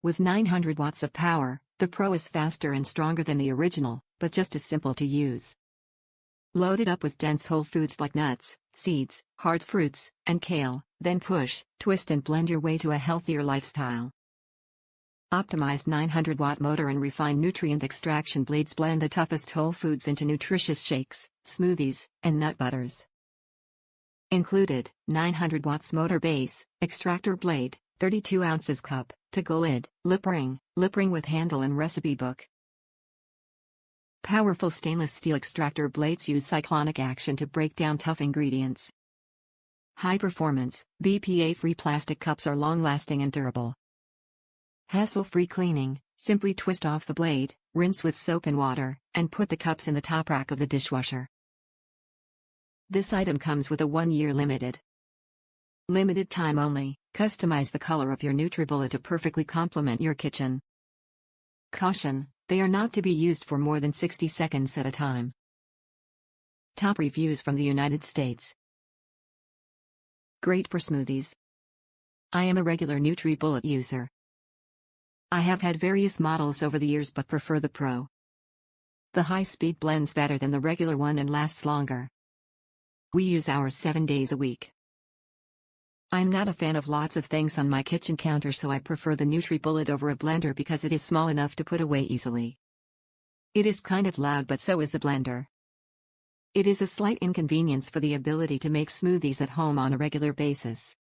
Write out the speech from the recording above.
With 900 watts of power, the Pro is faster and stronger than the original, but just as simple to use. Load it up with dense whole foods like nuts, seeds, hard fruits, and kale, then push, twist and blend your way to a healthier lifestyle. Optimized 900-watt motor and refined nutrient extraction blades blend the toughest whole foods into nutritious shakes, smoothies, and nut butters. Included, 900 watts motor base, extractor blade, 32 ounces cup, to-go lid, lip ring with handle and recipe book. Powerful stainless steel extractor blades use cyclonic action to break down tough ingredients. High performance, BPA-free plastic cups are long-lasting and durable. Hassle-free cleaning, simply twist off the blade, rinse with soap and water, and put the cups in the top rack of the dishwasher. This item comes with a 1-year limited time only. Customize the color of your NutriBullet to perfectly complement your kitchen. Caution, they are not to be used for more than 60 seconds at a time. Top reviews from the United States. Great for smoothies. I am a regular NutriBullet user. I have had various models over the years but prefer the Pro. The high-speed blends better than the regular one and lasts longer. We use ours 7 days a week. I'm not a fan of lots of things on my kitchen counter, so I prefer the NutriBullet over a blender because it is small enough to put away easily. It is kind of loud, but so is the blender. It is a slight inconvenience for the ability to make smoothies at home on a regular basis.